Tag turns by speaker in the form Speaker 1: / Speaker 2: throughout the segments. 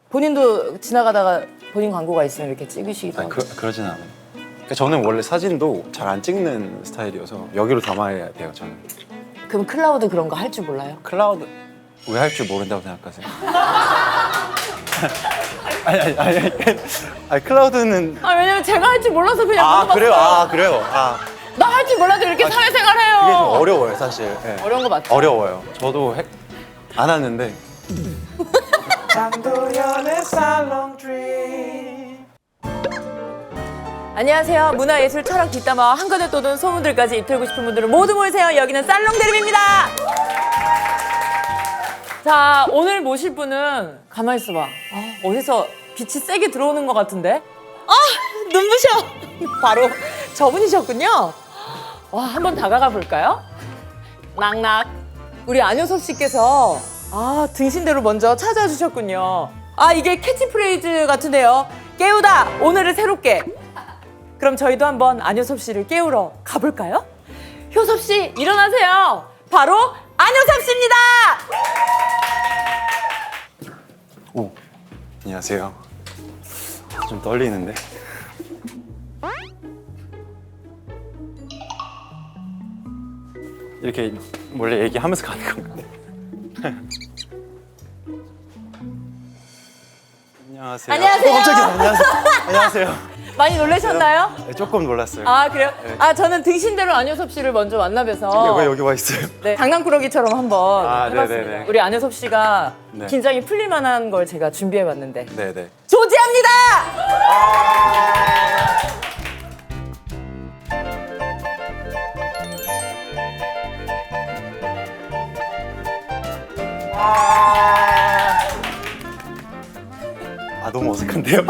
Speaker 1: 본인도 지나가다가 본인 광고가 있으면 이렇게 찍으시기도 하고.
Speaker 2: 그러진 않아요. 그러니까 저는 원래 사진도 잘 안 찍는 스타일이어서 여기로 담아야 돼요, 저는.
Speaker 1: 그럼 클라우드 그런 거 할 줄 몰라요?
Speaker 2: 클라우드 왜 할 줄 모른다고 생각하세요? 아니 클라우드는
Speaker 1: 왜냐면 제가 할 줄 몰라서 그냥 물어봤어요.
Speaker 2: 그래요.
Speaker 1: 나 할 줄 몰라도 이렇게 사회생활 해요.
Speaker 2: 이게 좀 어려워요, 사실. 네.
Speaker 1: 어려운 거 맞죠?
Speaker 2: 어려워요. 저도 안 하는데. 장도연의 살롱 드림.
Speaker 1: 안녕하세요. 문화예술 철학 뒷담화와 한꺼번에 떠도는 소문들까지 입틀고 싶은 분들은 모두 모이세요. 여기는 살롱 드림입니다. 자, 오늘 모실 분은 가만히 있어봐. 어디서 빛이 세게 들어오는 것 같은데? 눈부셔. 바로 저분이셨군요. 와, 한번 다가가 볼까요? 낙낙. 우리 안효섭 씨께서 등신대로 먼저 찾아주셨군요. 이게 캐치프레이즈 같은데요. 깨우다 오늘을 새롭게. 그럼 저희도 한번 안효섭 씨를 깨우러 가볼까요? 효섭 씨 일어나세요. 바로 안효섭 씨입니다.
Speaker 2: 오, 안녕하세요. 좀 떨리는데. 이렇게 원래 얘기하면서 가는 건가요? 안녕하세요.
Speaker 1: 안녕하세요.
Speaker 2: 깜짝이야. 안녕하세요.
Speaker 1: 많이 놀라셨나요?
Speaker 2: 네, 조금 놀랐어요.
Speaker 1: 그래요?
Speaker 2: 네.
Speaker 1: 저는 등신대로 안효섭 씨를 먼저 만나뵈서
Speaker 2: 왜 여기 와 있어요?
Speaker 1: 네, 장난꾸러기처럼 한번 해봤습니다.
Speaker 2: 네네네.
Speaker 1: 우리 안효섭 씨가
Speaker 2: 네.
Speaker 1: 긴장이 풀릴 만한 걸 제가 준비해봤는데
Speaker 2: 네네.
Speaker 1: 조지합니다!
Speaker 2: 너무 어색한데요?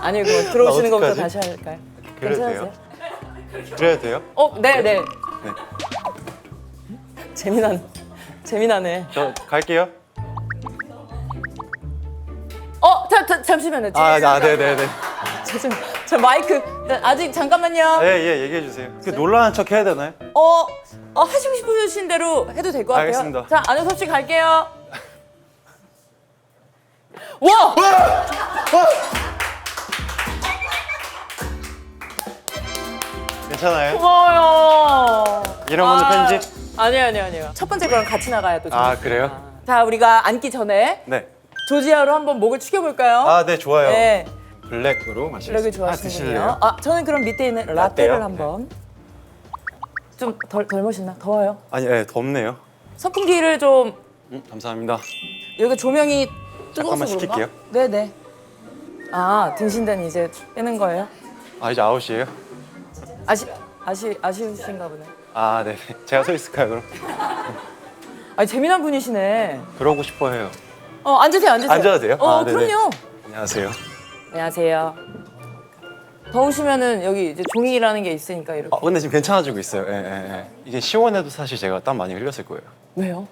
Speaker 1: 아니, 그거 들어오시는 것부터
Speaker 2: 어떡하지?
Speaker 1: 다시 할까요?
Speaker 2: 그래도
Speaker 1: 괜찮으세요?
Speaker 2: 그래도 돼요?
Speaker 1: 네네.
Speaker 2: 네.
Speaker 1: 재미나네.
Speaker 2: 저 갈게요.
Speaker 1: 잠시만요.
Speaker 2: 네네네.
Speaker 1: 저 마이크 아직 잠깐만요.
Speaker 2: 예, 얘기해 주세요. 그 놀라는 척 해야 되나요?
Speaker 1: 하시고 싶으신 대로 해도 될 것 같아요.
Speaker 2: 알겠습니다.
Speaker 1: 자, 안효섭 씨 갈게요. 와!
Speaker 2: 괜찮아요?
Speaker 1: 고마워요.
Speaker 2: 이런 거는 편집?
Speaker 1: 아니요. 첫 번째 거랑 같이 나가야 또 재밌어요.
Speaker 2: 그래요?
Speaker 1: 자, 우리가 앉기 전에
Speaker 2: 네.
Speaker 1: 조지아로 한번 목을 축여볼까요?
Speaker 2: 네, 좋아요.
Speaker 1: 네.
Speaker 2: 블랙으로 마시겠습니다.
Speaker 1: 블랙을
Speaker 2: 드실래요?
Speaker 1: 좋아하시는군요. 저는 그럼 밑에 있는 라떼를
Speaker 2: 라떼요?
Speaker 1: 한번. 좀 덜 멋있나? 더워요?
Speaker 2: 아니, 덥네요.
Speaker 1: 선풍기를 좀
Speaker 2: 감사합니다.
Speaker 1: 여기 조명이 뜨거워서
Speaker 2: 잠깐만
Speaker 1: 그런가?
Speaker 2: 시킬게요.
Speaker 1: 네네. 등신대는 이제 빼는 거예요?
Speaker 2: 이제 9시예요?
Speaker 1: 아쉬우신가 보네.
Speaker 2: 네. 제가 서 있을까요, 그럼?
Speaker 1: 재미난 분이시네.
Speaker 2: 그러고 싶어 해요.
Speaker 1: 앉으세요.
Speaker 2: 앉아도 돼요? 네네.
Speaker 1: 그럼요.
Speaker 2: 안녕하세요.
Speaker 1: 안녕하세요. 더우시면은 여기 이제 종이라는 게 있으니까 이렇게.
Speaker 2: 근데 지금 괜찮아지고 있어요. 예. 이게 시원해도 사실 제가 땀 많이 흘렸을 거예요.
Speaker 1: 왜요?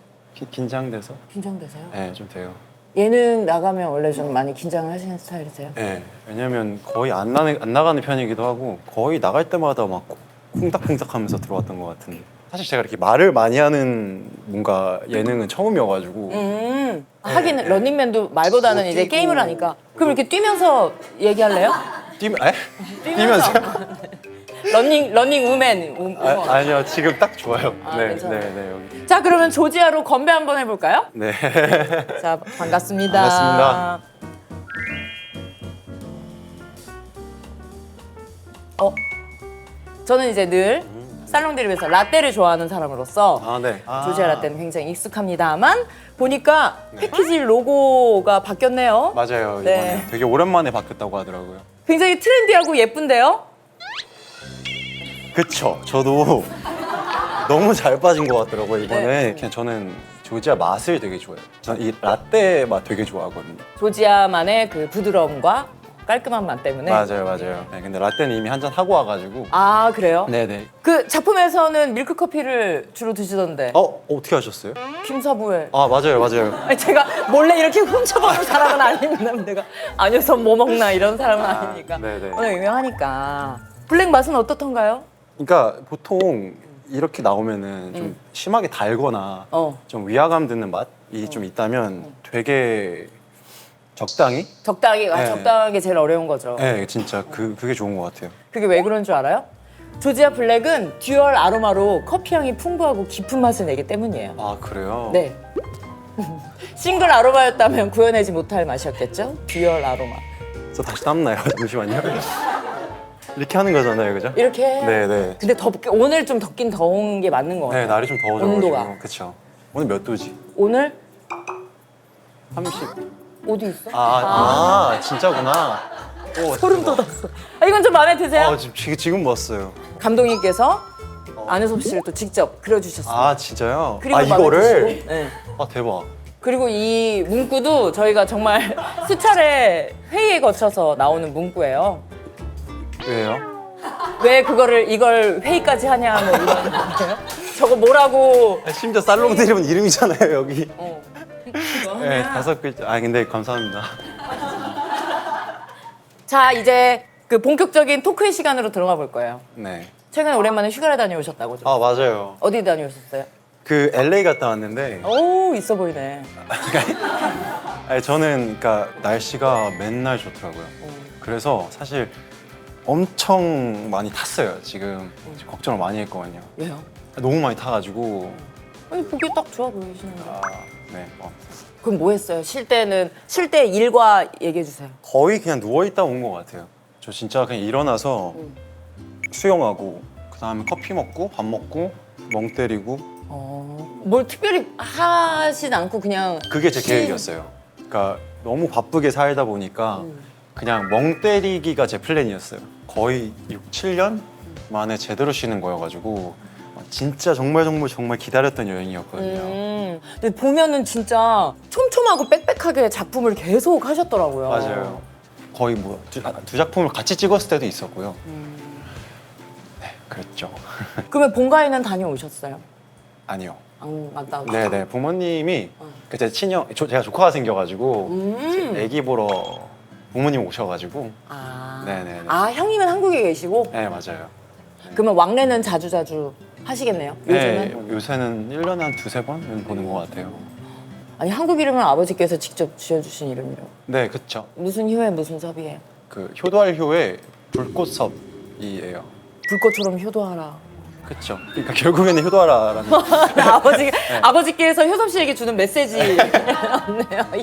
Speaker 2: 긴장돼서?
Speaker 1: 긴장되세요?
Speaker 2: 네, 좀 돼요.
Speaker 1: 예능 나가면 원래 좀 많이 긴장을 하시는 스타일이세요?
Speaker 2: 네, 왜냐면 거의 안 나가는 편이기도 하고 거의 나갈 때마다 막 쿵닥쿵닥 하면서 들어왔던 것 같은데 사실 제가 이렇게 말을 많이 하는 뭔가 예능은 처음이어가지고
Speaker 1: 하긴 런닝맨도 말보다는 이제
Speaker 2: 뛰고.
Speaker 1: 게임을 하니까. 그럼 이렇게 뛰면서 얘기할래요?
Speaker 2: 뛰면서?
Speaker 1: 러닝 우먼.
Speaker 2: 아니요, 지금 딱 좋아요. 네,
Speaker 1: 괜찮아요.
Speaker 2: 여기.
Speaker 1: 자, 그러면 조지아로 건배 한번 해볼까요?
Speaker 2: 네.
Speaker 1: 자, 반갑습니다.
Speaker 2: 반갑습니다.
Speaker 1: 저는 이제 늘 살롱드립에서 라떼를 좋아하는 사람으로서
Speaker 2: 네.
Speaker 1: 조지아 라떼는 굉장히 익숙합니다만 보니까 패키지 로고가 바뀌었네요.
Speaker 2: 맞아요.
Speaker 1: 네.
Speaker 2: 이번에 되게 오랜만에 바뀌었다고 하더라고요.
Speaker 1: 굉장히 트렌디하고 예쁜데요?
Speaker 2: 그쵸. 저도 너무 잘 빠진 것 같더라고요, 이번에.
Speaker 1: 네.
Speaker 2: 그냥 저는 조지아 맛을 되게 좋아해요. 저는 이 라떼 맛 되게 좋아하거든요.
Speaker 1: 조지아만의 그 부드러움과 깔끔한 맛 때문에.
Speaker 2: 맞아요. 네, 근데 라떼는 이미 한 잔 하고 와가지고.
Speaker 1: 그래요?
Speaker 2: 네네.
Speaker 1: 그 작품에서는 밀크 커피를 주로 드시던데.
Speaker 2: 어떻게 하셨어요?
Speaker 1: 김사부에.
Speaker 2: 맞아요.
Speaker 1: 제가 몰래 이렇게 훔쳐보는 사람은 아닙니다. 내가 안효섭 뭐 먹나 이런 사람은 아니니까.
Speaker 2: 네네.
Speaker 1: 오늘 유명하니까. 블랙 맛은 어떻던가요?
Speaker 2: 그러니까 보통 이렇게 나오면은 좀 심하게 달거나 좀 위화감 드는 맛이 좀 있다면 되게 적당히?
Speaker 1: 적당히
Speaker 2: 네.
Speaker 1: 적당하게 제일 어려운 거죠.
Speaker 2: 네, 진짜 그게 좋은 것 같아요.
Speaker 1: 그게 왜 그런 줄 알아요? 조지아 블랙은 듀얼 아로마로 커피 향이 풍부하고 깊은 맛을 내기 때문이에요.
Speaker 2: 아, 그래요?
Speaker 1: 네. 싱글 아로마였다면 구현하지 못할 맛이었겠죠? 듀얼 아로마.
Speaker 2: 저 다시 땀나요. 잠시만요. 이렇게 하는 거잖아요, 그죠?
Speaker 1: 이렇게.
Speaker 2: 네네.
Speaker 1: 근데 오늘 좀 덥긴 더운 게 맞는 것 같아요.
Speaker 2: 네, 날이 좀 더워져가지고.
Speaker 1: 온도가.
Speaker 2: 그쵸. 오늘 몇 도지?
Speaker 1: 오늘
Speaker 2: 30.
Speaker 1: 어디 있어?
Speaker 2: 진짜구나. 오,
Speaker 1: 소름
Speaker 2: 대박.
Speaker 1: 돋았어. 이건 좀 마음에 드세요?
Speaker 2: 지금 봤어요.
Speaker 1: 감독님께서 안효섭 씨를 또 직접 그려주셨어요.
Speaker 2: 아, 진짜요?
Speaker 1: 그리고
Speaker 2: 아,
Speaker 1: 마음에
Speaker 2: 이거를?
Speaker 1: 드시고. 네.
Speaker 2: 아, 대박.
Speaker 1: 그리고 이 문구도 저희가 정말 수차례 회의에 거쳐서 나오는 문구예요.
Speaker 2: 왜요?
Speaker 1: 왜 이걸 회의까지 하냐 뭐 이런 거예요. 저거 뭐라고.
Speaker 2: 심지어 살롱 드리면 이름이잖아요, 여기.
Speaker 1: 어.
Speaker 2: 네, 5글자. 아, 근데 감사합니다.
Speaker 1: 자, 이제 그 본격적인 토크의 시간으로 들어가 볼 거예요.
Speaker 2: 네.
Speaker 1: 최근에 오랜만에 휴가를 다녀오셨다고.
Speaker 2: 아, 맞아요.
Speaker 1: 어디 다녀오셨어요?
Speaker 2: 그 LA 갔다 왔는데
Speaker 1: 오, 있어 보이네.
Speaker 2: 아니, 저는 그러니까 날씨가 맨날 좋더라고요. 그래서 사실 엄청 많이 탔어요. 지금 걱정을 많이 했거든요.
Speaker 1: 왜요?
Speaker 2: 너무 많이 타가지고
Speaker 1: 아니, 보기 딱 좋아 보이시는데.
Speaker 2: 네,
Speaker 1: 그럼 뭐 했어요? 쉴 때 일과 얘기해 주세요.
Speaker 2: 거의 그냥 누워 있다 온 것 같아요. 저 진짜 그냥 일어나서 수영하고 그 다음에 커피 먹고 밥 먹고 멍 때리고
Speaker 1: 뭘 특별히 하진 않고 그냥
Speaker 2: 그게 제 계획이었어요. 그러니까 너무 바쁘게 살다 보니까 그냥 멍 때리기가 제 플랜이었어요. 거의 6, 7년 만에 제대로 쉬는 거여가지고 진짜 정말 기다렸던 여행이었거든요.
Speaker 1: 근데 보면은 진짜 촘촘하고 빽빽하게 작품을 계속 하셨더라고요.
Speaker 2: 맞아요. 거의 뭐 두 작품을 같이 찍었을 때도 있었고요. 네, 그랬죠.
Speaker 1: 그러면 본가에는 다녀오셨어요?
Speaker 2: 아니요.
Speaker 1: 안 갔다 오셨어요?
Speaker 2: 네네, 부모님이 그때 제가 조카가 생겨가지고 애기 보러 부모님 오셔가지고 네네네.
Speaker 1: 아, 형님은 한국에 계시고?
Speaker 2: 네, 맞아요.
Speaker 1: 그러면 왕래는 자주 하시겠네요? 요즘은?
Speaker 2: 네, 요새는 1년에 한 두세 번은 보는 것 같아요.
Speaker 1: 아니, 한국 이름은 아버지께서 직접 지어주신 이름이라고.
Speaker 2: 네, 그쵸.
Speaker 1: 무슨 효에 무슨 섭이에요?
Speaker 2: 그 효도할효의 불꽃섭이에요.
Speaker 1: 불꽃처럼 효도하라.
Speaker 2: 그쵸. 그러니까 결국에는 효도하라라는.
Speaker 1: 아버지께서 효섭 씨에게 주는 메시지네요.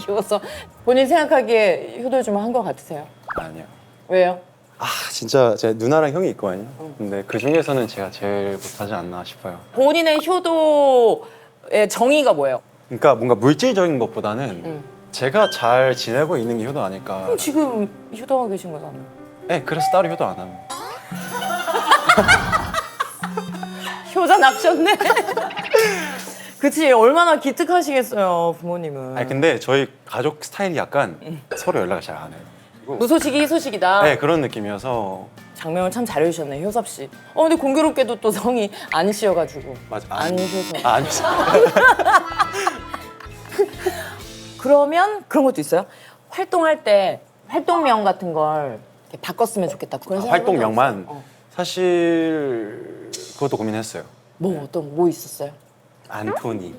Speaker 1: 효섭. 본인 생각하기에 효도 좀 한 것 같으세요?
Speaker 2: 아니요.
Speaker 1: 왜요?
Speaker 2: 아, 진짜 제 누나랑 형이 있거든요. 근데 그 중에서는 제가 제일 못하지 않나 싶어요.
Speaker 1: 본인의 효도의 정의가 뭐예요?
Speaker 2: 그러니까 뭔가 물질적인 것보다는 제가 잘 지내고 있는 게 효도 아닐까.
Speaker 1: 그럼 지금 효도하고 계신 거잖아요.
Speaker 2: 네, 그래서 따로 효도 안 합니다.
Speaker 1: 효자 납셨네. 그치, 얼마나 기특하시겠어요, 부모님은.
Speaker 2: 아니, 근데 저희 가족 스타일이 약간 서로 연락을 잘 안 해요.
Speaker 1: 무소식이 희소식이다.
Speaker 2: 네, 그런 느낌이어서.
Speaker 1: 장명을 참 잘 해주셨네, 효섭 씨. 근데 공교롭게도 또 성이 안씨여가지고.
Speaker 2: 맞아.
Speaker 1: 안효섭.
Speaker 2: 아니죠.
Speaker 1: 그러면 그런 것도 있어요? 활동할 때 활동명 같은 걸 이렇게 바꿨으면 좋겠다. 그런 생각
Speaker 2: 활동명만 사실 그것도 고민했어요.
Speaker 1: 뭐 있었어요?
Speaker 2: 안토니.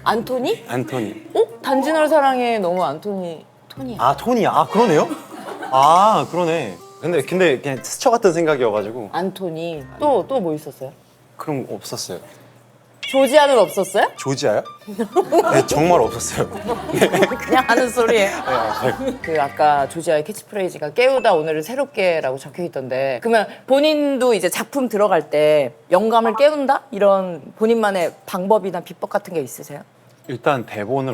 Speaker 1: 안토니?
Speaker 2: 안토니.
Speaker 1: 단지 널 사랑해. 너무 안토니. 토니야.
Speaker 2: 아, 토니야. 아, 그러네요. 아, 그러네. 근데 그냥 스쳐갔던 생각이어가지고.
Speaker 1: 안토니. 또 뭐 있었어요?
Speaker 2: 그럼 없었어요.
Speaker 1: 조지아는 없었어요?
Speaker 2: 조지아요? 네, 정말 없었어요.
Speaker 1: 그냥 하는 소리예요.
Speaker 2: 네, 맞아요.
Speaker 1: 그 아까 조지아의 캐치프레이즈가 깨우다 오늘을 새롭게라고 적혀 있던데, 그러면 본인도 이제 작품 들어갈 때 영감을 깨운다? 이런 본인만의 방법이나 비법 같은 게 있으세요?
Speaker 2: 일단 대본을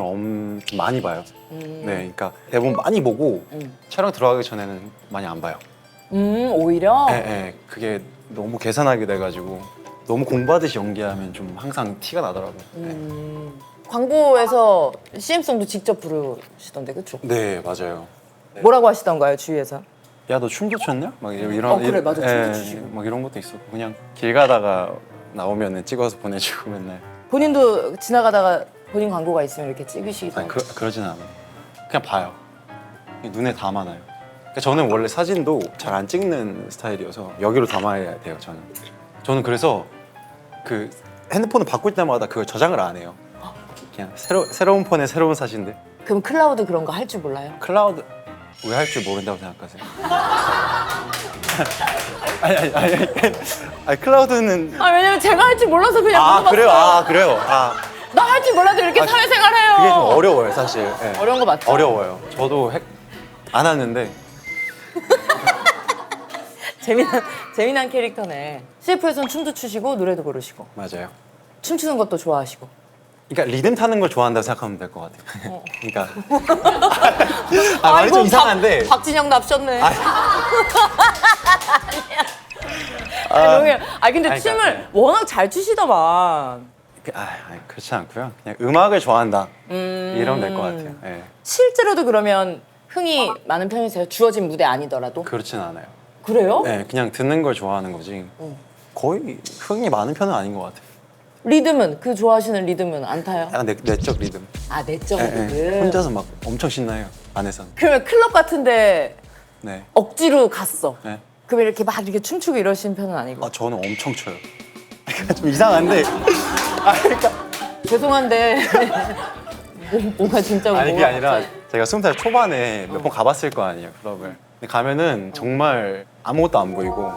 Speaker 2: 많이 봐요. 네, 그러니까 대본 많이 보고 촬영 들어가기 전에는 많이 안 봐요.
Speaker 1: 오히려?
Speaker 2: 네, 그게 너무 계산하게 돼가지고 너무 공부하듯이 연기하면 좀 항상 티가 나더라고요. 네.
Speaker 1: 광고에서 CM송도 직접 부르시던데, 그쵸?
Speaker 2: 네, 맞아요.
Speaker 1: 뭐라고 하시던가요, 주위에서?
Speaker 2: 야, 너 춤도 췄냐? 막 이런.
Speaker 1: 그래, 맞아. 춤도
Speaker 2: 예,
Speaker 1: 추시고.
Speaker 2: 막 이런 것도 있었고 그냥 길 가다가 나오면은 찍어서 보내주고 맨날.
Speaker 1: 본인도 지나가다가 본인 광고가 있으면 이렇게 찍으시기도
Speaker 2: 아니,
Speaker 1: 하고.
Speaker 2: 그러진 않아요. 그냥 봐요. 눈에 담아놔요. 그러니까 저는 원래 사진도 잘 안 찍는 스타일이어서 여기로 담아야 돼요. 저는 그래서 그 핸드폰을 바꿀 때마다 그걸 저장을 안 해요. 그냥 새로운 폰에 새로운 사진들.
Speaker 1: 그럼 클라우드 그런 거 할 줄 몰라요?
Speaker 2: 클라우드 왜 할 줄 모른다고 생각하세요? 아니 클라우드는
Speaker 1: 왜냐면 제가 할 줄 몰라서 그냥 물어봤어요.
Speaker 2: 그래요? 그래요?
Speaker 1: 나 할 줄 몰라도 이렇게 사회생활 해요.
Speaker 2: 그게 좀 어려워요 사실. 네.
Speaker 1: 어려운 거 맞죠?
Speaker 2: 어려워요. 저도 안 하는데
Speaker 1: 재미난 캐릭터네. CF에서는 춤도 추시고 노래도 부르시고
Speaker 2: 맞아요.
Speaker 1: 춤추는 것도 좋아하시고.
Speaker 2: 그러니까 리듬 타는 걸 좋아한다고 생각하면 될 것 같아요. 그러니까 말이 좀 이상한데.
Speaker 1: 박진영 납셨네. 근데
Speaker 2: 아니,
Speaker 1: 춤을
Speaker 2: 그러니까,
Speaker 1: 워낙 잘 추시더만.
Speaker 2: 아니, 그렇지 않고요. 그냥 음악을 좋아한다 이러면 될 것 같아요. 네.
Speaker 1: 실제로도 그러면 흥이 많은 편이세요? 주어진 무대 아니더라도?
Speaker 2: 그렇진 않아요.
Speaker 1: 그래요?
Speaker 2: 네, 그냥 듣는 걸 좋아하는 거지. 거의 흥이 많은 편은 아닌 것 같아요.
Speaker 1: 리듬은? 그 좋아하시는 리듬은 안 타요?
Speaker 2: 약간 내적 리듬.
Speaker 1: 내적
Speaker 2: 네,
Speaker 1: 리듬.
Speaker 2: 네. 혼자서 막 엄청 신나요. 안에서는.
Speaker 1: 그러면 클럽 같은데
Speaker 2: 네.
Speaker 1: 억지로 갔어.
Speaker 2: 네.
Speaker 1: 그럼 이렇게 막 이렇게 춤추고 이러시는 편은 아니고.
Speaker 2: 저는 엄청 춰요. 그러니까 좀 이상한데.
Speaker 1: 죄송한데 뭔가 진짜
Speaker 2: 아니 그게
Speaker 1: 뭐가
Speaker 2: 아니라
Speaker 1: 갑자기.
Speaker 2: 제가 20살 초반에 몇 번 가봤을 거 아니에요 클럽을. 근데 가면은 정말 아무것도 안 보이고.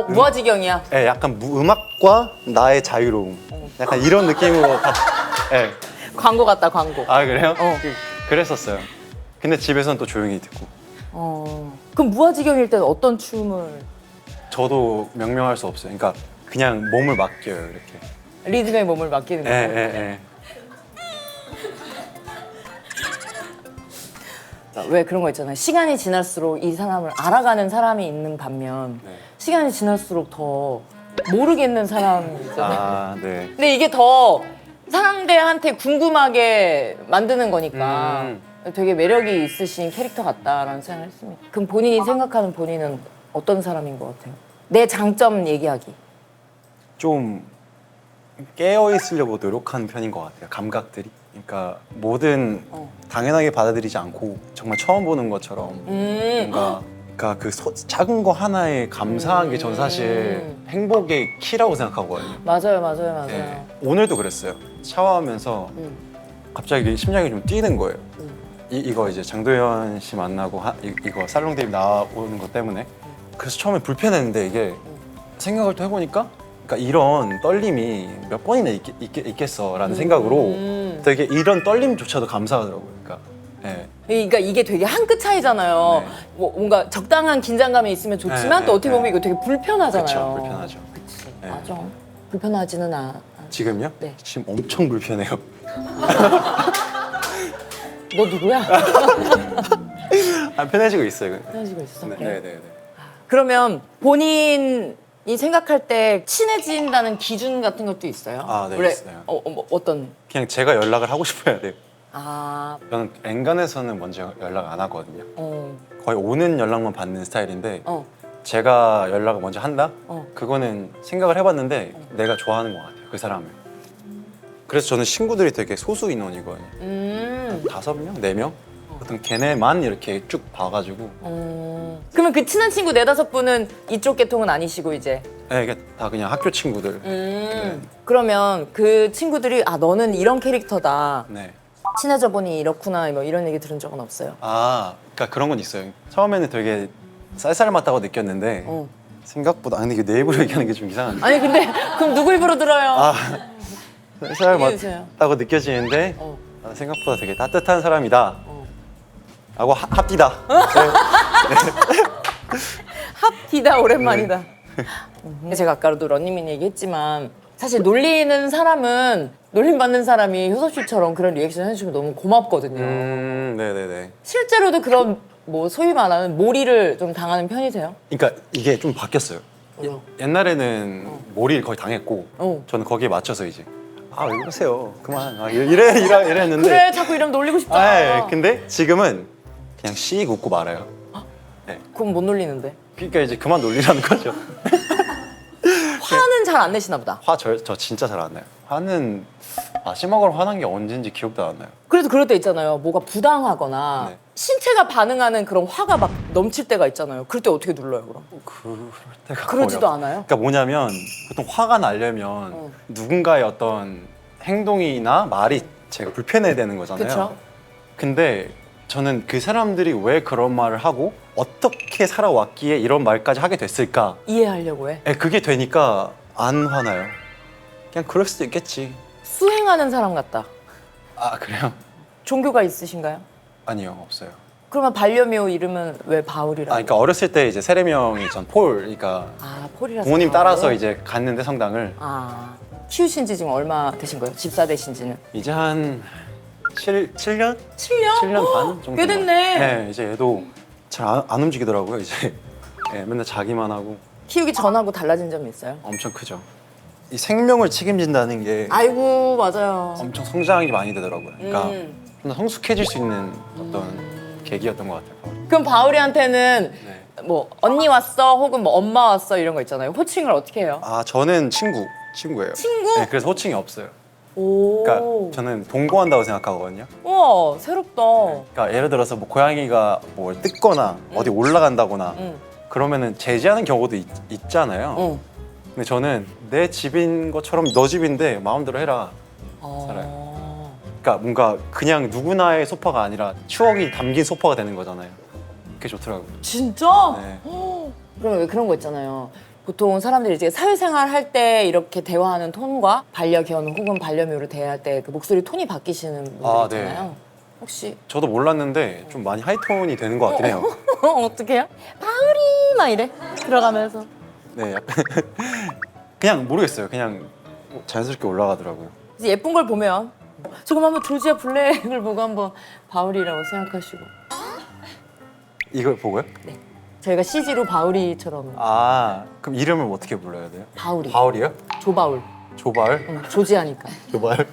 Speaker 1: 무아지경이야.
Speaker 2: 네, 약간 음악과 나의 자유로움. 약간 이런 느낌으로. 네.
Speaker 1: 광고 같다 광고.
Speaker 2: 그래요? 그랬었어요. 근데 집에서는 또 조용히 듣고.
Speaker 1: 그럼 무아지경일 때는 어떤 춤을?
Speaker 2: 저도 명명할 수 없어요. 그러니까 그냥 몸을 맡겨요 이렇게.
Speaker 1: 리듬에 몸을 맡기는 거예요?
Speaker 2: 예.
Speaker 1: 왜 그런 거 있잖아요. 시간이 지날수록 이 사람을 알아가는 사람이 있는 반면
Speaker 2: 네.
Speaker 1: 시간이 지날수록 더 모르겠는 사람이 있잖아요.
Speaker 2: 네.
Speaker 1: 근데 이게 더 상대한테 궁금하게 만드는 거니까 되게 매력이 있으신 캐릭터 같다라는 생각을 했습니다. 그럼 본인이 생각하는 본인은 어떤 사람인 것 같아요? 내 장점 얘기하기.
Speaker 2: 좀 깨어 있으려고 노력하는 편인 것 같아요. 감각들이. 그러니까 뭐든 당연하게 받아들이지 않고 정말 처음 보는 것처럼 뭔가 그러니까 작은 거 하나에 감사한 게 전 사실 행복의 키라고 생각하거든요.
Speaker 1: 맞아요.
Speaker 2: 네. 오늘도 그랬어요. 샤워하면서 갑자기 심장이 좀 뛰는 거예요. 이거 이제 장도연 씨 만나고 이거 살롱 데뷔 나오는 것 때문에. 그래서 처음에 불편했는데 이게 생각을 또 해보니까 그러니까 이런 떨림이 몇 번이나 있겠어라는 생각으로 되게 이런 떨림조차도 감사하더라고요.
Speaker 1: 그러니까 이게 되게 한 끗 차이잖아요.
Speaker 2: 네.
Speaker 1: 뭔가 적당한 긴장감이 있으면 좋지만
Speaker 2: 네,
Speaker 1: 또 어떻게
Speaker 2: 네,
Speaker 1: 보면 이거 되게 불편하잖아요.
Speaker 2: 그렇죠, 불편하죠.
Speaker 1: 그치,
Speaker 2: 네.
Speaker 1: 맞아. 불편하지는 않아.
Speaker 2: 지금요?
Speaker 1: 네.
Speaker 2: 지금 엄청 불편해요.
Speaker 1: 너 누구야?
Speaker 2: 편해지고 있어요.
Speaker 1: 편해지고 있어.
Speaker 2: 네.
Speaker 1: 그러면 본인이 생각할 때 친해진다는 기준 같은 것도 있어요?
Speaker 2: 네, 있어요.
Speaker 1: 어떤?
Speaker 2: 그냥 제가 연락을 하고 싶어야 돼요. 저는 엔간해서는 먼저 연락 안 하거든요. 거의 오는 연락만 받는 스타일인데 제가 연락을 먼저 한다? 그거는 생각을 해봤는데 내가 좋아하는 것 같아요. 그 사람을. 그래서 저는 친구들이 되게 소수 인원이거든요. 5명? 4명? 어떤 걔네만 이렇게 쭉 봐가지고.
Speaker 1: 그러면 그 친한 친구 4-5분은 이쪽 계통은 아니시고 이제?
Speaker 2: 네, 이게 다 그냥 학교 친구들. 네.
Speaker 1: 그러면 그 친구들이 너는 이런 캐릭터다.
Speaker 2: 네.
Speaker 1: 친해져 보니 이렇구나 뭐 이런 얘기 들은 적은 없어요?
Speaker 2: 그러니까 그런 건 있어요. 처음에는 되게 쌀쌀맞다고 느꼈는데 생각보다 근데 이게 내 입으로 얘기하는 게 좀 이상한데.
Speaker 1: 아니 근데 그럼 누구 입으로 들어요? 얘기해주세요.
Speaker 2: 쌀쌀맞다고 느껴지는데 생각보다 되게 따뜻한 사람이다. 하고 합디다.
Speaker 1: 합디다 오랜만이다. 제가 아까도 런닝맨 얘기했지만 사실 놀리는 사람은 놀림받는 사람이 효섭 씨처럼 그런 리액션 해주시면 너무 고맙거든요.
Speaker 2: 네네네.
Speaker 1: 실제로도 그런 뭐 소위 말하는 몰이를 좀 당하는 편이세요?
Speaker 2: 그러니까 이게 좀 바뀌었어요. 옛날에는 몰이를 거의 당했고 저는 거기에 맞춰서 이제 왜 그러세요? 그만. 이랬는데.
Speaker 1: 그래 자꾸 이러면 놀리고 싶잖아.
Speaker 2: 근데 지금은 그냥 씩 웃고 말아요. 네.
Speaker 1: 그럼 못 놀리는데?
Speaker 2: 그러니까 이제 그만 놀리라는 거죠.
Speaker 1: 화는 잘 안 내시나 보다.
Speaker 2: 저 진짜 잘 안 나요. 마지막으로 화난 게 언제인지 기억도 안 나요.
Speaker 1: 그래도 그럴 때 있잖아요. 뭐가 부당하거나
Speaker 2: 네.
Speaker 1: 신체가 반응하는 그런 화가 막 넘칠 때가 있잖아요. 그럴 때 어떻게 눌러요, 그럼?
Speaker 2: 그럴 때가
Speaker 1: 그러지도
Speaker 2: 거의
Speaker 1: 않아요?
Speaker 2: 그러니까 뭐냐면 보통 화가 나려면 누군가의 어떤 행동이나 말이 제가 불편해야 되는 거잖아요.
Speaker 1: 그쵸?
Speaker 2: 근데 저는 그 사람들이 왜 그런 말을 하고 어떻게 살아왔기에 이런 말까지 하게 됐을까?
Speaker 1: 이해하려고 해.
Speaker 2: 그게 되니까 안 화나요. 그냥 그럴 수도 있겠지.
Speaker 1: 수행하는 사람 같다.
Speaker 2: 아 그래요?
Speaker 1: 종교가 있으신가요?
Speaker 2: 아니요 없어요.
Speaker 1: 그러면 반려묘 이름은 왜 바울이라고?
Speaker 2: 그러니까 어렸을 때 이제 세례명이 전 폴, 그러니까
Speaker 1: 폴이라서
Speaker 2: 부모님
Speaker 1: 바울?
Speaker 2: 따라서 이제 갔는데 성당을
Speaker 1: 키우신 지 지금 얼마 되신 거예요? 집사 되신 지는?
Speaker 2: 이제 한 7년?
Speaker 1: 7년?
Speaker 2: 7년 반 정도.
Speaker 1: 꽤 됐네.
Speaker 2: 네, 이제 얘도 잘 안 움직이더라고요. 이제 맨날 자기만 하고
Speaker 1: 키우기 전하고 달라진 점이 있어요?
Speaker 2: 엄청 크죠. 이 생명을 책임진다는 게
Speaker 1: 아이고 맞아요.
Speaker 2: 엄청 성장이 많이 되더라고요. 그러니까
Speaker 1: 음.
Speaker 2: 좀 더 성숙해질 수 있는 어떤 계기였던 것 같아요.
Speaker 1: 그럼 바울이한테는
Speaker 2: 네.
Speaker 1: 뭐 언니 왔어 혹은 뭐 엄마 왔어 이런 거 있잖아요. 호칭을 어떻게 해요?
Speaker 2: 아 저는 친구예요.
Speaker 1: 친구?
Speaker 2: 네, 그래서 호칭이 없어요.
Speaker 1: 오.
Speaker 2: 그러니까 저는 동거한다고 생각하거든요.
Speaker 1: 우와 새롭다.
Speaker 2: 그러니까 예를 들어서 뭐 고양이가 뭘 뜯거나 어디 올라간다거나
Speaker 1: 응.
Speaker 2: 그러면은 제지하는 경우도 있잖아요.
Speaker 1: 응.
Speaker 2: 근데 저는 내 집인 것처럼 너 집인데 마음대로 해라. 살아요. 그러니까 뭔가 그냥 누구나의 소파가 아니라 추억이 담긴 소파가 되는 거잖아요. 그게 좋더라고요.
Speaker 1: 진짜?
Speaker 2: 네.
Speaker 1: 그러면 왜 그런 거 있잖아요. 보통 사람들이 이제 사회생활 할 때 이렇게 대화하는 톤과 반려견 혹은 반려묘를 대할 때 그 목소리 톤이 바뀌시는 분들
Speaker 2: 아, 네.
Speaker 1: 있잖아요. 혹시
Speaker 2: 저도 몰랐는데 좀 많이 하이톤이 되는 것 같긴 해요.
Speaker 1: 어떻게 해요? 바울이 막 이래 들어가면서.
Speaker 2: 네, 약간 그냥 모르겠어요. 그냥 자연스럽게 올라가더라고요.
Speaker 1: 이제 예쁜 걸 보면 지금 한번 조지아 블랙을 보고 한번 바울이라고 생각하시고
Speaker 2: 이걸 보고요?
Speaker 1: 저희가 CG로 바울이처럼
Speaker 2: 아, 그럼 이름을 어떻게 불러야 돼요?
Speaker 1: 바울이
Speaker 2: 바울이요?
Speaker 1: 조바울
Speaker 2: 조바을?
Speaker 1: 조지아니까
Speaker 2: 조바을?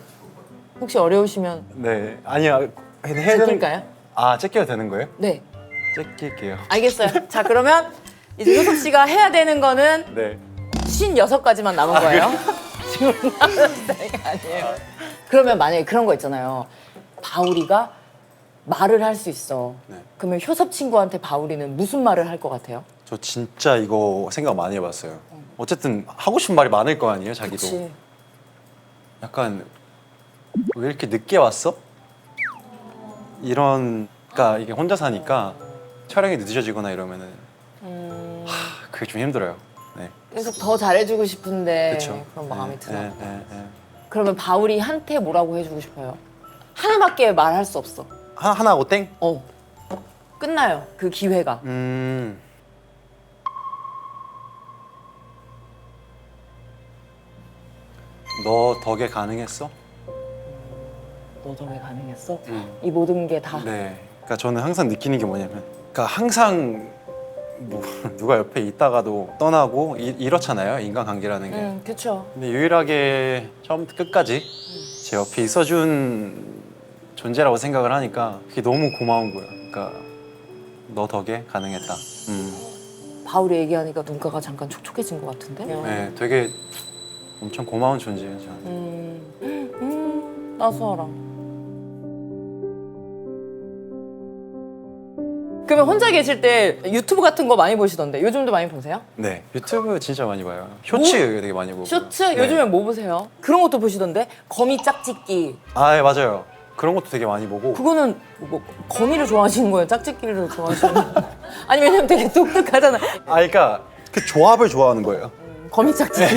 Speaker 1: 혹시 어려우시면
Speaker 2: 네, 아니야. 해야
Speaker 1: 제낄까요?
Speaker 2: 아, 째껴도 되는 거예요?
Speaker 1: 네
Speaker 2: 째낄게요.
Speaker 1: 알겠어요. 자 그러면 이제 효섭 씨가 해야 되는 거는
Speaker 2: 네.
Speaker 1: 56가지만 남은 거예요. 지금 남은 게 아니에요. 그러면 만약에 그런 거 있잖아요. 바울이가 말을 할 수 있어.
Speaker 2: 네.
Speaker 1: 그러면 효섭 친구한테 바울이는 무슨 말을 할 것 같아요?
Speaker 2: 저 진짜 이거 생각 많이 해봤어요. 어쨌든 하고 싶은 말이 많을 거 아니에요, 자기도.
Speaker 1: 그치.
Speaker 2: 약간 왜 이렇게 늦게 왔어? 이런, 그러니까 이게 혼자 사니까 촬영이 늦어지거나 이러면은 그게 좀 힘들어요. 네.
Speaker 1: 계속 더 잘해주고 싶은데
Speaker 2: 그렇죠.
Speaker 1: 그런 마음이 들어.
Speaker 2: 네.
Speaker 1: 그러면 바울이한테 뭐라고 해주고 싶어요? 하나밖에 말할 수 없어.
Speaker 2: 하나 하고 땡?
Speaker 1: 끝나요. 그 기회가.
Speaker 2: 너 덕에 가능했어?
Speaker 1: 너 덕에 가능했어? 이 모든 게 다.
Speaker 2: 네. 그러니까 저는 항상 느끼는 게 뭐냐면, 그러니까 항상 뭐 누가 옆에 있다가도 떠나고 이렇잖아요, 인간관계라는 게.
Speaker 1: 그렇죠.
Speaker 2: 근데 유일하게 처음부터 끝까지 제 옆에 있어준 존재라고 생각을 하니까 그게 너무 고마운 거예요. 그러니까 너 덕에 가능했다.
Speaker 1: 바울이 얘기하니까 눈가가 잠깐 촉촉해진 것 같은데?
Speaker 2: 네, 되게 엄청 고마운 존재예요, 저는.
Speaker 1: 나수아라. 그러면 혼자 계실 때 유튜브 같은 거 많이 보시던데 요즘도 많이 보세요?
Speaker 2: 네, 유튜브 진짜 많이 봐요. 쇼츠 되게 많이 보고.
Speaker 1: 쇼츠?
Speaker 2: 네.
Speaker 1: 요즘엔 뭐 보세요? 그런 것도 보시던데? 거미 짝짓기.
Speaker 2: 아, 네, 맞아요. 그런 것도 되게 많이 보고.
Speaker 1: 그거는 뭐 거미를 좋아하시는 거예요? 짝짓기를 좋아하시는 거예요? 아니 왜냐면 되게 독특하잖아.
Speaker 2: 아, 그러니까 그 조합을 좋아하는 거예요.
Speaker 1: 거미 짝짓기.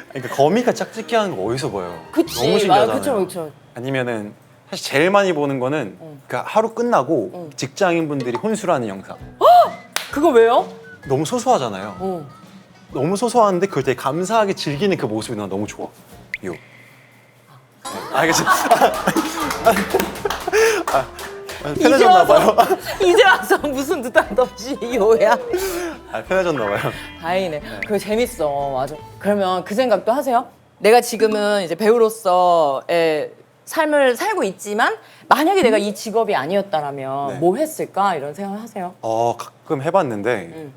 Speaker 2: 그러니까 거미가 짝짓기 하는 거 어디서 봐요?
Speaker 1: 그치.
Speaker 2: 너무 신기하잖아요.
Speaker 1: 그쵸.
Speaker 2: 아니면은 사실 제일 많이 보는 거는 그러니까 하루 끝나고 직장인분들이 혼술하는 영상.
Speaker 1: 그거 왜요?
Speaker 2: 너무 소소하잖아요. 너무 소소한데 그걸 되게 감사하게 즐기는 그 모습이 난 너무 좋아. 요. 네. 알겠지? 편해졌나 봐요.
Speaker 1: 이제 와서 무슨 느닷 없이 요야.
Speaker 2: 편해졌나 봐요.
Speaker 1: 다행이네. 그거 재밌어. 맞아. 그러면 그 생각도 하세요? 내가 지금은 이제 배우로서의 삶을 살고 있지만 만약에 내가 이 직업이 아니었다라면
Speaker 2: 네.
Speaker 1: 뭐 했을까? 이런 생각 하세요?
Speaker 2: 가끔 해봤는데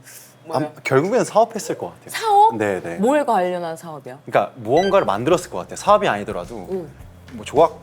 Speaker 1: 뭐요?
Speaker 2: 결국엔 사업했을 것 같아요.
Speaker 1: 사업?
Speaker 2: 네네.
Speaker 1: 뭐에 관련한 사업이야?
Speaker 2: 그러니까 무언가를 만들었을 것 같아요. 사업이 아니더라도 뭐 조각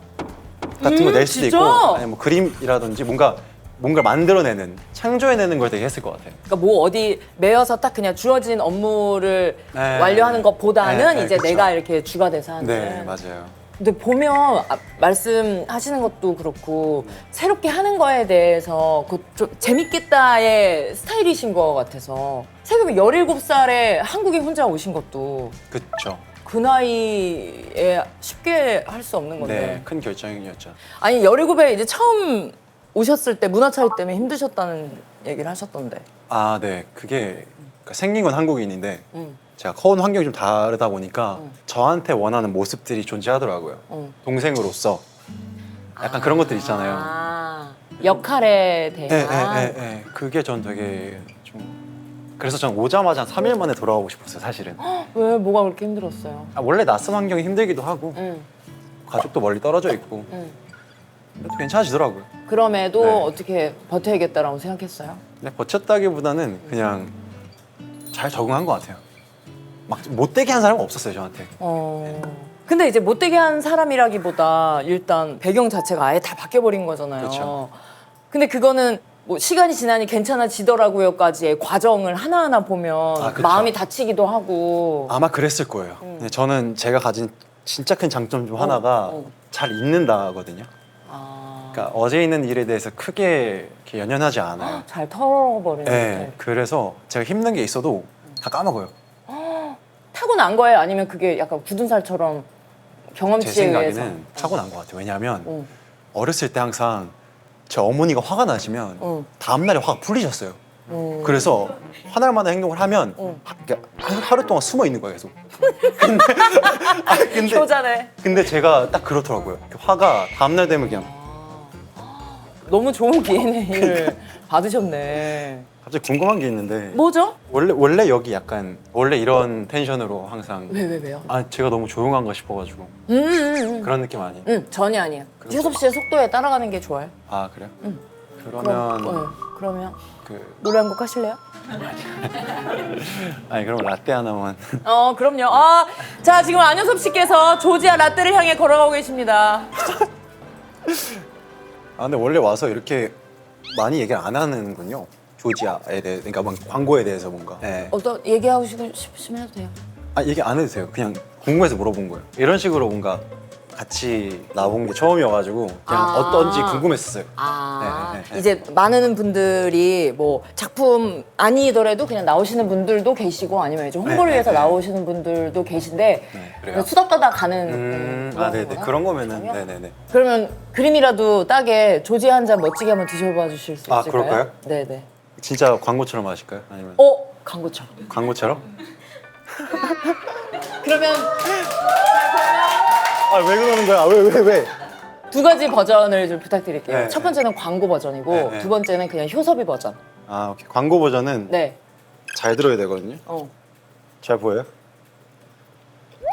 Speaker 2: 같은 거 낼 수도
Speaker 1: 진짜?
Speaker 2: 있고 아니면 뭐 그림이라든지 뭔가 만들어내는 창조해내는 걸 되게 했을 것 같아요.
Speaker 1: 그러니까 뭐 어디 매여서 딱 그냥 주어진 업무를
Speaker 2: 네.
Speaker 1: 완료하는 것보다는
Speaker 2: 네,
Speaker 1: 이제
Speaker 2: 그쵸.
Speaker 1: 내가 이렇게 주가 돼서 하는.
Speaker 2: 네, 맞아요.
Speaker 1: 근데 보면 말씀하시는 것도 그렇고 새롭게 하는 거에 대해서 좀 재밌겠다의 스타일이신 것 같아서 생각해 17살에 한국에 혼자 오신 것도
Speaker 2: 그쵸.
Speaker 1: 그 나이에 쉽게 할 수 없는 건데.
Speaker 2: 네, 큰 결정이었죠.
Speaker 1: 아니 17에 이제 처음 오셨을 때 문화 차이 때문에 힘드셨다는 얘기를 하셨던데.
Speaker 2: 아, 네. 그게 그러니까 생긴 건 한국인인데
Speaker 1: 응.
Speaker 2: 제가 커온 환경이 좀 다르다 보니까
Speaker 1: 응.
Speaker 2: 저한테 원하는 모습들이 존재하더라고요.
Speaker 1: 응.
Speaker 2: 동생으로서 약간 그런 것들 있잖아요.
Speaker 1: 아, 역할에 대한.
Speaker 2: 네. 그게 전 되게 좀 그래서 전 오자마자 한 3일 만에 돌아가고 싶었어요, 사실은.
Speaker 1: 왜 뭐가 그렇게 힘들었어요?
Speaker 2: 원래 낯선 환경이 힘들기도 하고
Speaker 1: 응.
Speaker 2: 가족도 멀리 떨어져 있고
Speaker 1: 응.
Speaker 2: 그래도 괜찮아지더라고요.
Speaker 1: 그럼에도
Speaker 2: 네.
Speaker 1: 어떻게 버텨야겠다라고 생각했어요?
Speaker 2: 근데 버텼다기보다는 그냥 잘 적응한 것 같아요. 막 못되게 한 사람은 없었어요, 저한테.
Speaker 1: 근데 이제 못되게 한 사람이라기보다 일단 배경 자체가 아예 다 바뀌어버린 거잖아요.
Speaker 2: 그렇죠.
Speaker 1: 근데 그거는 뭐 시간이 지나니 괜찮아지더라고요까지의 과정을 하나하나 보면
Speaker 2: 아, 그쵸.
Speaker 1: 마음이 다치기도 하고.
Speaker 2: 아마 그랬을 거예요. 근데 저는 제가 가진 진짜 큰 장점 중 하나가
Speaker 1: 어.
Speaker 2: 잘 잊는다거든요.
Speaker 1: 아,
Speaker 2: 그러니까 어제 있는 일에 대해서 크게 이렇게 연연하지 않아요.
Speaker 1: 잘 털어버리는
Speaker 2: 네,
Speaker 1: 스타일.
Speaker 2: 그래서 제가 힘든 게 있어도 다 까먹어요.
Speaker 1: 타고난 거예요? 아니면 그게 약간 굳은 살처럼
Speaker 2: 제
Speaker 1: 경험치에 의해서?
Speaker 2: 생각에는 타고난 것 같아요. 왜냐하면
Speaker 1: 응.
Speaker 2: 어렸을 때 항상 제 어머니가 화가 나시면
Speaker 1: 응.
Speaker 2: 다음날에 화가 풀리셨어요.
Speaker 1: 응.
Speaker 2: 그래서 화날 만한 행동을 하면
Speaker 1: 응.
Speaker 2: 그러니까 하루 동안 숨어 있는 거예요, 계속. 근데
Speaker 1: 효자네.
Speaker 2: 근데 제가 딱 그렇더라고요. 화가 다음날 되면 그냥
Speaker 1: 너무 좋은 DNA를 받으셨네.
Speaker 2: 갑자기 궁금한 게 있는데
Speaker 1: 뭐죠?
Speaker 2: 원래 여기 약간 원래 이런 텐션으로 항상
Speaker 1: 왜요?
Speaker 2: 아 제가 너무 조용한가 싶어가지고 그런 느낌 아니에요?
Speaker 1: 전혀 아니에요. 효섭 씨의 속도에 따라가는 게 좋아요.
Speaker 2: 아 그래요?
Speaker 1: 응.
Speaker 2: 그러면
Speaker 1: 그러면
Speaker 2: 그
Speaker 1: 노래 한 곡 하실래요?
Speaker 2: 아니 그럼 라떼 하나만
Speaker 1: 그럼요. 자, 지금 안효섭 씨께서 조지아 라떼를 향해 걸어가고 계십니다.
Speaker 2: 아 근데 원래 와서 이렇게 많이 얘기를 안 하는군요. 조지아에 대해 그러니까 뭐 광고에 대해서 뭔가 네.
Speaker 1: 어떤 얘기하고 싶으시면 해도 돼요.
Speaker 2: 아 얘기 안 해도 돼요. 그냥 궁금해서 물어본 거예요. 이런 식으로 뭔가 같이 나온 게 처음이어가지고 그냥
Speaker 1: 아.
Speaker 2: 어떤지 궁금했었어요. 네.
Speaker 1: 이제 많은 분들이 뭐 작품 아니더라도 그냥 나오시는 분들도 계시고 아니면 이제 홍보를
Speaker 2: 네,
Speaker 1: 위해서
Speaker 2: 네.
Speaker 1: 나오시는 분들도 계신데
Speaker 2: 네, 그래요?
Speaker 1: 수다 떠다 가는
Speaker 2: 아 네네
Speaker 1: 거구나.
Speaker 2: 그런 거면은
Speaker 1: 그러면?
Speaker 2: 네네네.
Speaker 1: 그러면 그림이라도 따게 조지아 한 잔 멋지게 한번 드셔봐 주실 수
Speaker 2: 아,
Speaker 1: 있을까요?
Speaker 2: 그럴까요?
Speaker 1: 네네.
Speaker 2: 진짜 광고처럼 마실까요? 아니면
Speaker 1: 광고처럼.
Speaker 2: 광고처럼?
Speaker 1: 그러면
Speaker 2: 아 왜 그러는 거야? 왜?
Speaker 1: 두 가지 버전을 좀 부탁드릴게요.
Speaker 2: 네,
Speaker 1: 첫 번째는 광고 버전이고
Speaker 2: 네, 네.
Speaker 1: 두 번째는 그냥 효섭이 버전.
Speaker 2: 아 오케이 광고 버전은
Speaker 1: 네.
Speaker 2: 잘 들어야 되거든요. 잘 보여요?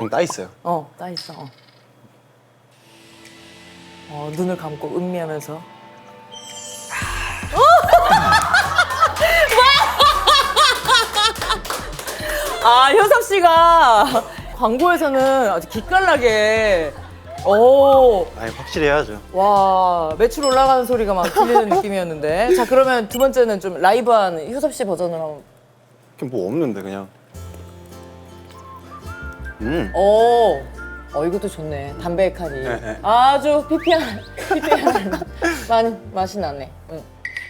Speaker 2: 좀 따 있어요.
Speaker 1: 따 있어. 눈을 감고 음미하면서. 효섭 씨가 광고에서는 아주 기깔나게
Speaker 2: 아니 확실히 해야죠.
Speaker 1: 와, 매출 올라가는 소리가 막 들리는 느낌이었는데. 자, 그러면 두 번째는 좀 라이브한 효섭 씨 버전으로 한번.
Speaker 2: 이렇게 뭐 없는데 그냥.
Speaker 1: 이것도 좋네. 담백하니.
Speaker 2: 네.
Speaker 1: 아주 피피한 맛이 나네.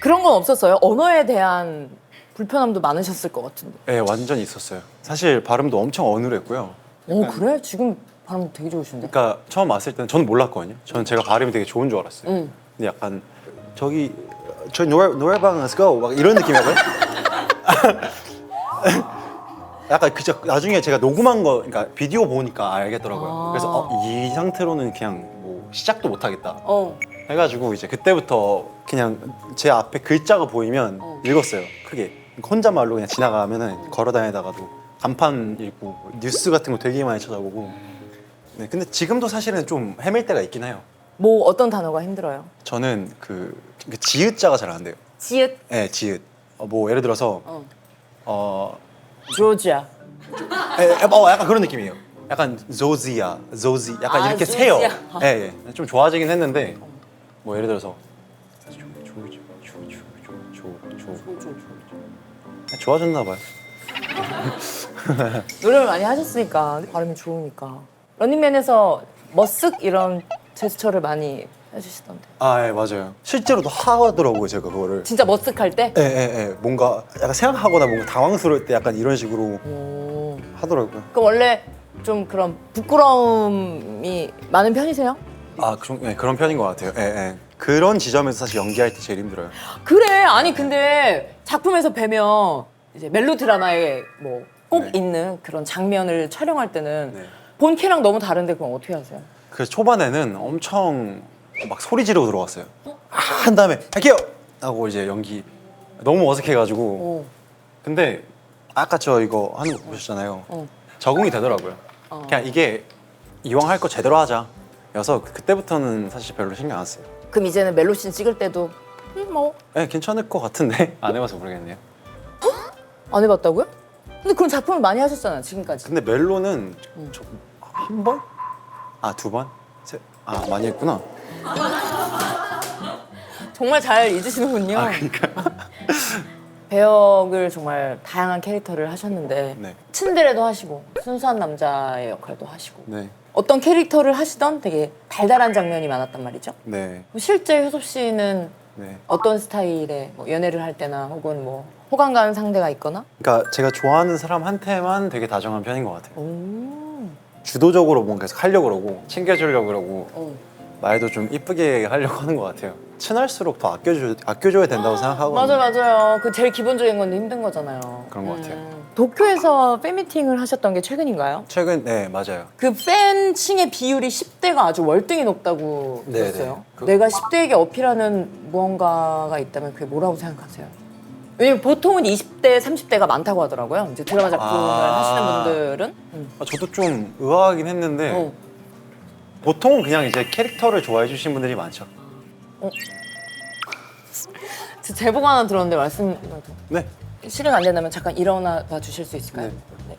Speaker 1: 그런 건 없었어요? 언어에 대한 불편함도 많으셨을 것 같은데.
Speaker 2: 네 완전 있었어요. 사실 발음도 엄청 어눌했고요.
Speaker 1: 그래? 지금 발음 되게 좋으신데?
Speaker 2: 그러니까 처음 왔을 때는 저는 몰랐거든요. 저는 제가 발음이 되게 좋은 줄 알았어요.
Speaker 1: 응.
Speaker 2: 근데 약간 저기 저 노래방 let's go 막 이런 느낌이었거든요. 약간 그저 나중에 제가 녹음한 거 그러니까 비디오 보니까 알겠더라고요. 그래서 이 상태로는 그냥 뭐 시작도 못 하겠다. 해가지고 이제 그때부터 그냥 제 앞에 글자가 보이면 읽었어요. 크게 혼잣말로 그냥 지나가면은 걸어다니다가도 간판 읽고 뉴스 같은 거 되게 많이 찾아보고. 네, 근데 지금도 사실은 좀 헤맬 때가 있긴 해요.
Speaker 1: 뭐 어떤 단어가 힘들어요?
Speaker 2: 저는 그 지읒자가 잘 안 돼요.
Speaker 1: 지읒,
Speaker 2: 네, 지읒. 뭐 예를 들어서
Speaker 1: 조지아.
Speaker 2: 약간 그런 느낌이에요. 약간 조지야, 조지 약간
Speaker 1: 아,
Speaker 2: 이렇게
Speaker 1: 조지야.
Speaker 2: 세요. 예, 예. 좀 좋아지긴 했는데 뭐 예를 들어서 좋아졌나 봐요.
Speaker 1: 노력을 많이 하셨으니까 발음이 좋으니까. 런닝맨에서 머쓱 이런 제스처를 많이 해주시던데.
Speaker 2: 아, 예, 맞아요. 실제로도 하더라고요, 제가 그거를.
Speaker 1: 진짜 머쓱할 때?
Speaker 2: 예, 예, 예. 뭔가 약간 생각하거나 뭔가 당황스러울 때 약간 이런 식으로
Speaker 1: 오.
Speaker 2: 하더라고요.
Speaker 1: 그럼 원래 좀 그런 부끄러움이 많은 편이세요?
Speaker 2: 아, 예, 그런 편인 것 같아요. 예, 예. 그런 지점에서 사실 연기할 때 제일 힘들어요.
Speaker 1: 그래. 아니 근데 작품에서 뵈면 이제 멜로 드라마에 뭐 꼭
Speaker 2: 네.
Speaker 1: 있는 그런 장면을 촬영할 때는
Speaker 2: 네.
Speaker 1: 본캐랑 너무 다른데 그럼 어떻게 하세요?
Speaker 2: 그래서 초반에는 엄청 막 소리 지르고 들어갔어요. 한 다음에 할게요! 하고 이제 연기 너무 어색해가지고.
Speaker 1: 오.
Speaker 2: 근데 아까 저 이거 하는 거 보셨잖아요. 적응이 되더라고요. 그냥 이게 이왕 할 거 제대로 하자. 여서 그때부터는 사실 별로 신경 안 써요.
Speaker 1: 그럼 이제는 멜로씬 찍을 때도 뭐 안
Speaker 2: 네, 괜찮을 것 같은데 안 해봐서 모르겠네요.
Speaker 1: 해봤다고요? 근데 그런 작품을 많이 하셨잖아요 지금까지.
Speaker 2: 근데 멜로는 저 한 번? 아, 두 번? 아, 많이 했구나.
Speaker 1: 정말 잘 잊으시는군요.
Speaker 2: 아, 그러니까.
Speaker 1: 배역을 정말 다양한 캐릭터를 하셨는데
Speaker 2: 네.
Speaker 1: 츤데레도 하시고 순수한 남자의 역할도 하시고
Speaker 2: 네.
Speaker 1: 어떤 캐릭터를 하시던 되게 달달한 장면이 많았단 말이죠.
Speaker 2: 네.
Speaker 1: 그럼 실제 효섭 씨는
Speaker 2: 네.
Speaker 1: 어떤 스타일의 뭐 연애를 할 때나 혹은 뭐 호감 가는 상대가 있거나?
Speaker 2: 그러니까 제가 좋아하는 사람한테만 되게 다정한 편인 것 같아요.
Speaker 1: 오.
Speaker 2: 주도적으로 뭔가 계속 하려고 그러고 챙겨주려고 그러고
Speaker 1: 어.
Speaker 2: 말도 좀 이쁘게 하려고 하는 것 같아요. 친할수록 더 아껴줘야 된다고 생각하거든요.
Speaker 1: 맞아요. 그 제일 기본적인 건데 힘든 거잖아요.
Speaker 2: 그런 것 같아요.
Speaker 1: 도쿄에서 팬미팅을 하셨던 게 최근인가요?
Speaker 2: 최근, 네, 맞아요.
Speaker 1: 그 팬층의 비율이 10대가 아주 월등히 높다고
Speaker 2: 네네.
Speaker 1: 들었어요.
Speaker 2: 그-
Speaker 1: 내가 10대에게 어필하는 무언가가 있다면 그게 뭐라고 생각하세요? 왜냐면 보통은 20대, 30대가 많다고 하더라고요. 이제 드라마 작품을
Speaker 2: 아.
Speaker 1: 하시는 분들은.
Speaker 2: 저도 좀 의아하긴 했는데
Speaker 1: 어.
Speaker 2: 보통은 그냥 이제 캐릭터를 좋아해 주신 분들이 많죠.
Speaker 1: 저 제보가 하나 들었는데 말씀드려도
Speaker 2: 네.
Speaker 1: 실행 안 된다면 잠깐 일어나 봐 주실 수 있을까요?
Speaker 2: 네.
Speaker 1: 네.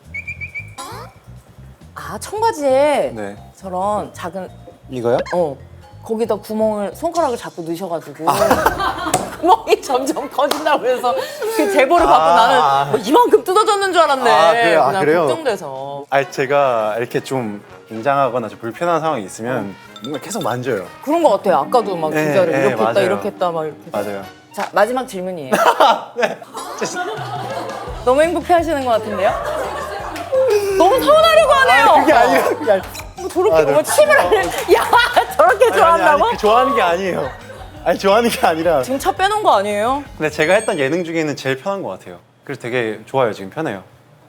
Speaker 1: 아, 청바지에
Speaker 2: 네.
Speaker 1: 저런 작은
Speaker 2: 이거요?
Speaker 1: 거기다 구멍을 손가락을 자꾸 넣으셔가지고
Speaker 2: 아.
Speaker 1: 구멍이 점점 커진다고 해서 그 제보를 받고
Speaker 2: 아.
Speaker 1: 나는 뭐 이만큼 뜯어졌는 줄 알았네.
Speaker 2: 아, 그래요? 아,
Speaker 1: 그냥
Speaker 2: 그래요?
Speaker 1: 걱정돼서.
Speaker 2: 아니, 제가 이렇게 좀 긴장하거나 좀 불편한 상황이 있으면 뭔가 계속 만져요.
Speaker 1: 그런 거 같아요. 아까도 막
Speaker 2: 네,
Speaker 1: 기자를
Speaker 2: 네,
Speaker 1: 이렇게 했다
Speaker 2: 맞아요.
Speaker 1: 이렇게 했다 막 이렇게.
Speaker 2: 맞아요.
Speaker 1: 자, 마지막 질문이에요.
Speaker 2: 네.
Speaker 1: 너무 행복해 하시는 것 같은데요? 너무 서운하려고 하네요.
Speaker 2: 그게 아니라 그게 아니라.
Speaker 1: 뭐 저렇게
Speaker 2: 아, 네.
Speaker 1: 뭐 침을 야 저렇게 좋아한다고?
Speaker 2: 아니, 좋아하는 게 아니에요. 아니, 좋아하는 게 아니라.
Speaker 1: 지금 차 빼놓은 거 아니에요?
Speaker 2: 근데 제가 했던 예능 중에는 제일 편한 것 같아요. 그래서 되게 좋아요. 지금 편해요.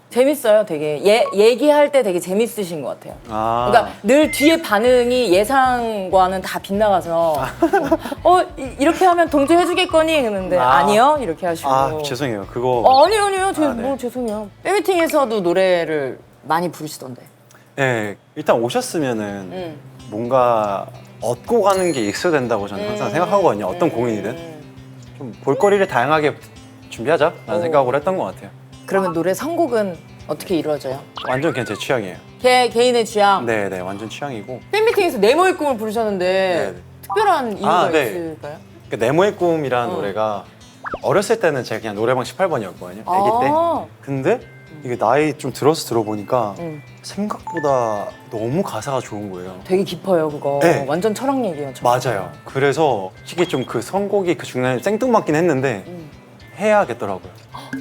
Speaker 1: 재밌어요. 되게 얘기할 때 되게 재밌으신 것 같아요.
Speaker 2: 아.
Speaker 1: 그러니까 늘 뒤에 반응이 예상과는 다 빗나가서 이렇게 하면 동조해주겠거니 그러는데
Speaker 2: 아.
Speaker 1: 아니요 이렇게 하시고.
Speaker 2: 아, 죄송해요. 그거.
Speaker 1: 아니요.
Speaker 2: 아, 네.
Speaker 1: 뭐 죄송해요. 팬미팅에서도 노래를 많이 부르시던데.
Speaker 2: 네, 일단 오셨으면은 뭔가 얻고 가는 게 있어야 된다고 저는 항상 생각하거든요. 어떤 공연이든 좀 볼거리를 다양하게 준비하자라는 생각으로 했던 것 같아요.
Speaker 1: 그러면 노래 선곡은 어떻게 이루어져요?
Speaker 2: 완전 그냥 제 취향이에요.
Speaker 1: 개인의 취향.
Speaker 2: 네, 완전 취향이고.
Speaker 1: 팬미팅에서 네모의 꿈을 부르셨는데
Speaker 2: 네.
Speaker 1: 특별한 이유가
Speaker 2: 네.
Speaker 1: 있을까요?
Speaker 2: 그 네모의 꿈이라는 노래가 어렸을 때는 제가 그냥 노래방 18번이었거든요. 아기 때.
Speaker 1: 아.
Speaker 2: 근데 이게 나이 좀 들어서 들어보니까
Speaker 1: 음.
Speaker 2: 생각보다 너무 가사가 좋은 거예요.
Speaker 1: 되게 깊어요 그거.
Speaker 2: 네.
Speaker 1: 완전 철학 얘기예요.
Speaker 2: 맞아요. 그래서 솔직히 좀 그 선곡이 그 중간에 생뚱맞긴 했는데 해야겠더라고요.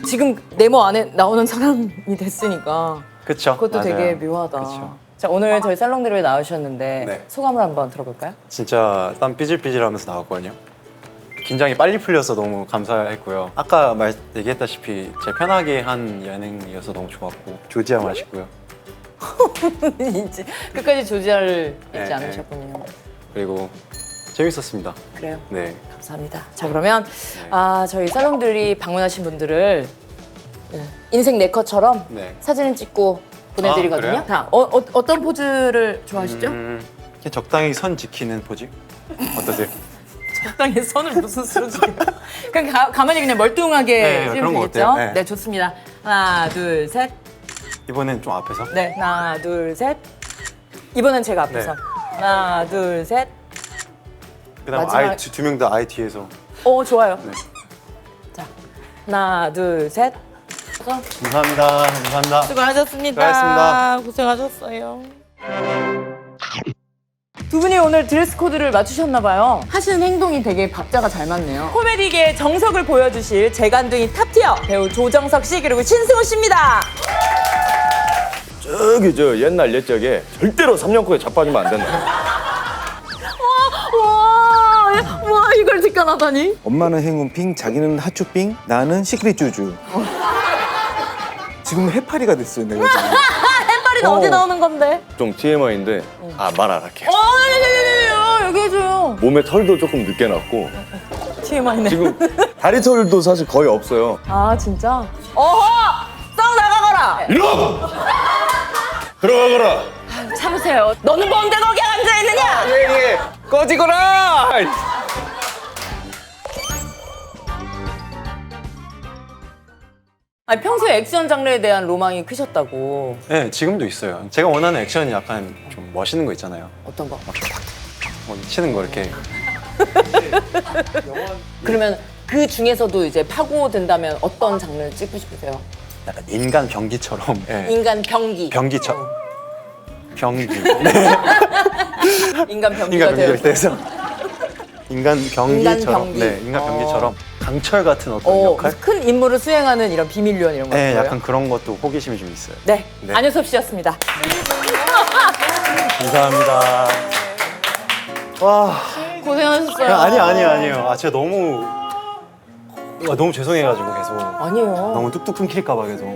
Speaker 1: 지금 네모 안에 나오는 사람이 됐으니까
Speaker 2: 그쵸?
Speaker 1: 그것도
Speaker 2: 맞아요.
Speaker 1: 되게 묘하다.
Speaker 2: 그쵸.
Speaker 1: 자, 오늘 저희 살롱드립에 나오셨는데
Speaker 2: 네.
Speaker 1: 소감을 한번 들어볼까요? 진짜
Speaker 2: 땀 삐질삐질하면서 나왔거든요. 긴장이 빨리 풀려서 너무 감사했고요. 아까 얘기했다시피 제일 편하게 한 예능이어서 너무 좋았고 조지아 맛있고요.
Speaker 1: 이제 끝까지 조지아를
Speaker 2: 네,
Speaker 1: 잊지 않으셨군요.
Speaker 2: 그리고 재밌었습니다.
Speaker 1: 그래요.
Speaker 2: 네.
Speaker 1: 감사합니다. 자, 그러면 저희 살롱들이 방문하신 분들을 인생 네컷처럼
Speaker 2: 네.
Speaker 1: 사진을 찍고 보내드리거든요.
Speaker 2: 그래요?
Speaker 1: 자, 어떤 포즈를 좋아하시죠?
Speaker 2: 그냥 적당히 선 지키는 포즈? 어떠세요?
Speaker 1: 적당히 선을 무슨 수로 지켜요? 그냥 가만히 그냥 멀뚱하게
Speaker 2: 네,
Speaker 1: 찍으면
Speaker 2: 그런 것
Speaker 1: 되겠죠?
Speaker 2: 같아요. 네.
Speaker 1: 네, 좋습니다. 하나, 둘, 셋.
Speaker 2: 이번엔 좀 앞에서.
Speaker 1: 네, 하나, 둘, 셋. 이번엔 제가 앞에서.
Speaker 2: 네.
Speaker 1: 하나, 둘, 셋.
Speaker 2: 그다음
Speaker 1: 마지막-
Speaker 2: 아이 두 명 다 아이 뒤에서.
Speaker 1: 좋아요.
Speaker 2: 네.
Speaker 1: 자, 하나, 둘, 셋.
Speaker 2: 감사합니다. 감사합니다.
Speaker 1: 수고하셨습니다.
Speaker 2: 수고하셨습니다.
Speaker 1: 고생하셨어요. 두 분이 오늘 드레스 코드를 맞추셨나 봐요. 하시는 행동이 되게 박자가 잘 맞네요. 코미디계의 정석을 보여주실 재간둥이 탑티어 배우 조정석 씨 그리고 신승우 씨입니다.
Speaker 3: 저기 저 옛날 옛적에 절대로 3년 후에 자빠지면 안 된다.
Speaker 1: 와 이걸 직관하다니.
Speaker 4: 엄마는 행운핑, 자기는 하츄핑, 나는 시크릿 쭈쭈. 지금 해파리가 됐어요, 내가 지금.
Speaker 1: 햇발이 어디 나오는 건데?
Speaker 3: 좀 TMI인데 말 안 할게요.
Speaker 1: 여기 해줘요.
Speaker 3: 몸에 털도 조금 늦게 났고
Speaker 1: TMI네.
Speaker 3: 지금 다리 털도 사실 거의 없어요.
Speaker 1: 아 진짜? 어허! 썩 나가거라!
Speaker 3: 이놈! 들어가거라!
Speaker 1: 참으세요. 너는 뭔데 거기 앉아있느냐?
Speaker 3: 예. 꺼지거라!
Speaker 1: 아니, 평소에 액션 장르에 대한 로망이 크셨다고.
Speaker 2: 네, 지금도 있어요. 제가 원하는 액션이 약간 좀 멋있는 거 있잖아요.
Speaker 1: 어떤 거?
Speaker 2: 뭐 치는 거 이렇게.
Speaker 1: 그러면 그 중에서도 이제 파고든다면 어떤 장르를 찍고 싶으세요?
Speaker 2: 약간 인간 병기처럼. 네.
Speaker 1: 인간 병기.
Speaker 2: 병기처럼. 병기.
Speaker 1: 인간 병기가
Speaker 2: 인간
Speaker 1: 되어.
Speaker 2: 병기를 떼서. 인간 병기처럼.
Speaker 1: 인간 병기.
Speaker 2: 네, 인간 병기처럼 강철 같은 어떤 역할.
Speaker 1: 큰 임무를 수행하는 이런 비밀 요원 이런 거.
Speaker 2: 네,
Speaker 1: 같아요?
Speaker 2: 약간 그런 것도 호기심이 좀 있어요.
Speaker 1: 네.
Speaker 2: 네.
Speaker 1: 안효섭 씨였습니다.
Speaker 2: 감사합니다. 와.
Speaker 1: 고생하셨어요.
Speaker 2: 아니에요. 아, 제가 너무 죄송해가지고 계속.
Speaker 1: 아니에요.
Speaker 2: 너무 뚝뚝 끊길까봐 계속.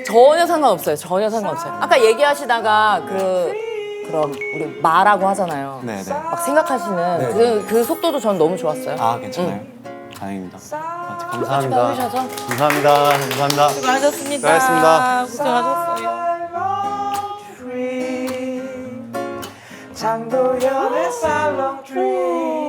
Speaker 1: 전혀 상관없어요. 전혀 상관없어요. 아까 얘기하시다가 그럼 우리 마라고 하잖아요.
Speaker 2: 네네.
Speaker 1: 막 생각하시는
Speaker 2: 네.
Speaker 1: 그 속도도 전 너무 좋았어요.
Speaker 2: 아, 괜찮아요? 다행입니다.
Speaker 1: 같이
Speaker 2: 감사합니다.
Speaker 1: 봐주셔서
Speaker 2: 감사합니다. 감사합니다.
Speaker 1: 수고하셨습니다.
Speaker 2: 수고하셨습니다.
Speaker 1: 고생하셨어요.
Speaker 5: 장도연의 살롱 트리